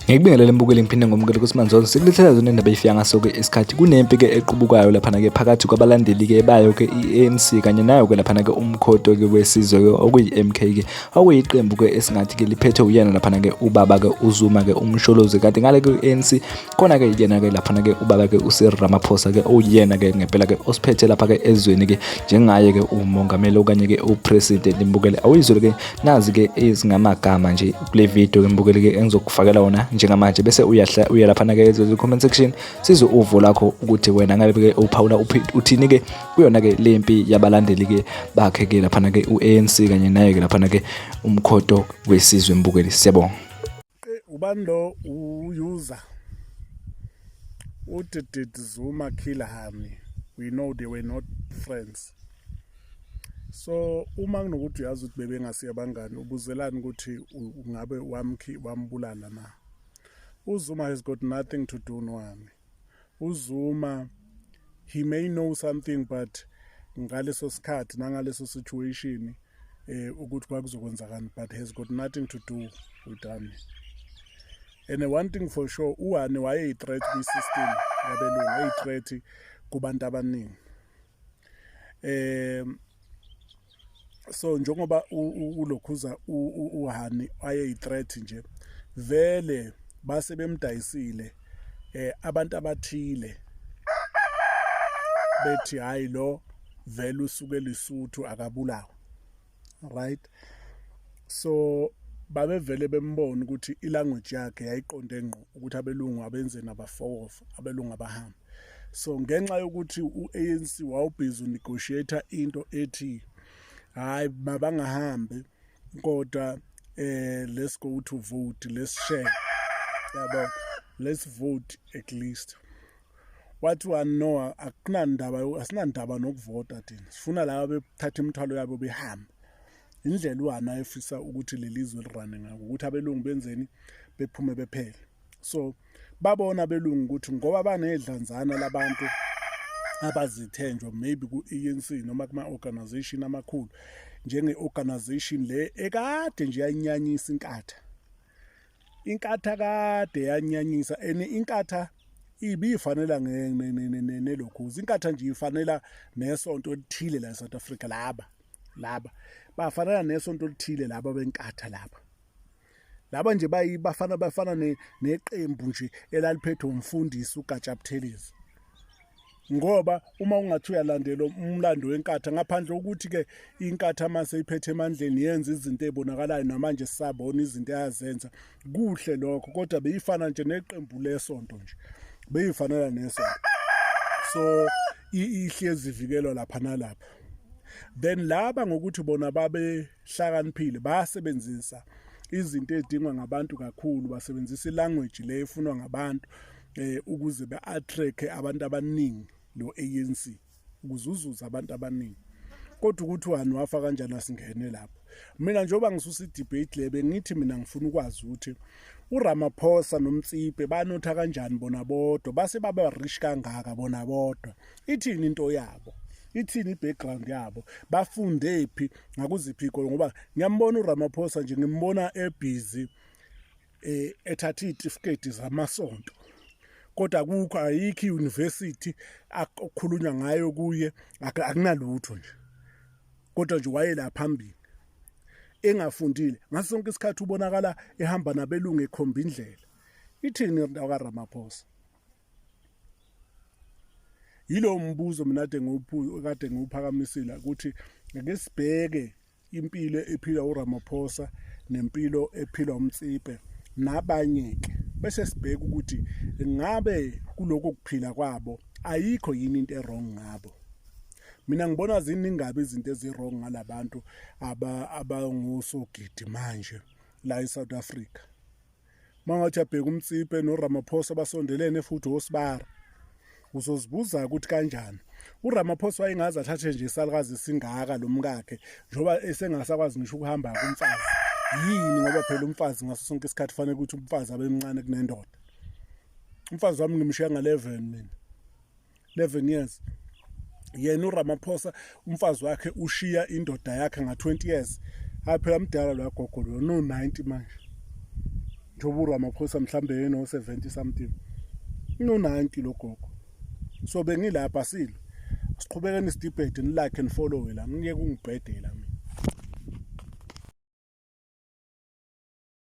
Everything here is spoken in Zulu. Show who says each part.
Speaker 1: Ngikubingelele mbukeli ngiphinde ngomukela ukuthi manzonke sikulethela zona indaba eyifika ngaso-ke isikhathi kunempi-ke equbukayo laphana-ke phakathi kwabalandeli-ke bayo-ke i-ANC kanye nayo-ke laphana-ke umkhoto-ke wesizwe-ke okuyi-MK-ke okuyiqembu-ke esingathi-ke liphethe uyena laphana-ke ubaba-ke uZuma-ke umsholozi kanti ngale-ke i-ANC khona-ke yena-ke laphana-ke ubaba-ke uCyril Ramaphosa-ke oyena-ke ngempela-ke osiphethe lapha-ke ezweni-ke njengaye-ke umongameli okanye-ke upresident mbukele awuyizwe-ke nazi-ke ezingamagama nje kule video-ke mbukele-ke engizokufakela wona njengamanje bese uya laphana-ke comment section sizwe uvo lakho ukuthi wena ngabe-ke uphawula uthini-ke kuyona-ke lempi yabalandeli-ke bakhe-ke laphana-ke u-ANC kanye naye-ke laphana-ke umkhoto wesizwe mbukeli. Siyabonga.
Speaker 2: Ubani lo user did Zuma kill Hani? We know they were not friends. So uma kunokuthi uyazi ukuthi bebengasiya bangani ubuzelani ukuthi ungabe wambulala na. Uzuma has got nothing to do nohani. Uzuma, he may know something but ngaleso sikhathi nangaleso situation ukuthi kwakuzokwenzakani but has got nothing to do with Hani. And one thing for sure, uHani wayeyi-threat kwi-system yabelungu, wayeyi-threat kubantu abaningi. So njengoba ulokhuza uHani wayeyi-threat nje vele base bemdayisile abantu abathile bethi hayi lo vele usuke eLesotho akabulawa, right? So babevele bembona ukuthi ilanguage yakhe yayiqonde ngqo ukuthi abelungu abenze naba-4 abelungu abahamba. So ngenxa yokuthi u-ANC wawubhizi unegotiator into ethi hayi mabangahambi kodwa let's go to vote, let's share, yabo, let's vote at least. Wathi wanoa asinandaba nokuvota thina sifuna laba bethatha imithwalo yabo behamba. Indlela uHani ayefisa ukuthi lelizwe lirane ngako ukuthi abelungu benzeni bephume bephele. So babona abelungu ukuthi ngoba banedlanzana labantu abazithenjwa maybe ku-ANC noma kuma-organization amakhulu njenge-organization le ekade nje yanyanyisa inkatha kade yanyanyisa and inkatha ibifanela nelokhuzi. Inkatha nje ifanela nesonto elithile la eSouth Africa laba bafanele nesonto elithile laba benkatha laba nje bafana neqembu nje elaliphethe umfundisi uGatsha Buthelezi. Ngoba uma ungathi uyalandela umlando wenkatha ngaphandle ukuthi ke inkatha mase iphethe emandleni yenza izinto ezibonakalayo namanje sisabona izinto eyazenza kuhle lokho kodwa beyifana nje neqembu lesonto nje beyifanela nesonto. So ihlezi ivikelwa lapha nalapha. Then laba ngokuthi bona babe hlakaniphile basebenzisa izinto ezidingwa ngabantu kakhulu, basebenzisa ilanguage le efunwa ngabantu ukuze be-attract abantu abaningi lo ANC ukuze uzuza abantu abaningi. Kodwa ukuthi uHani wafa kanjani asingene lapho. Mina njengoba ngisusa i-debate le bengithi mina ngifuna ukwazi ukuthi uRamaphosa noMtsipe banotha kanjani bona bodwa base baba rich kangaka bona bodwa. Ithini into yabo? Ithini i-background yabo? Bafunde phi ngakuziphi ikolo? Ngoba ngiyambona uRamaphosa nje ngimbona ebusy ethatha izitifiketi zamasonto. Kodwa kukho ayikho i-university akukhulunywa ngayo kuye akunalutho nje. Kodwa nje wayela phambili engafundile ngaso sonke isikhathi ubonakala ehamba nabelungu ekhomba indlela. Ithini into kaRamaphosa? Yilo mbuzo mina kade ngiwuphakamisile ukuthi ngeke sibheke impilo ephilwa uRamaphosa nempilo ephilwa uMtsipe nabanye-ke bese sibheka ukuthi ngabe kuloko kuphila kwabo ayikho yini into wrong ngabo. Mina ngibona ziningabe izinto ezi-wrong ngalabantu abangosogidi manje la eSouth Africa. Mangathi abheka uMtsipe noRamaphosa basondelene futhi osibara uzozibuza ukuthi kanjani uRamaphosa wayengaze athathe nje isalukazi singaka lo mkakhe njoba esengasakwazi ngisho ukuhamba kumfazi. Yini ngoba phela umfazi ngaso sonke isikhathi fanele ukuthi umfazi abemncane kunendoda. umfazi wami ngimshiya nga-11 mina 11 years. Yena uRamaphosa umfazi wakhe ushiya indoda yakhe nga-20 years. Hayi phela mdala lo yagogo lo no 90 manje. Njoba uRamaphosa mhlambe yena o 70 something. No 90 lo gogo. So bengilapha sile. Siqhubekeni isidebate nilike and follow la. Ngeke ungibhedela mina.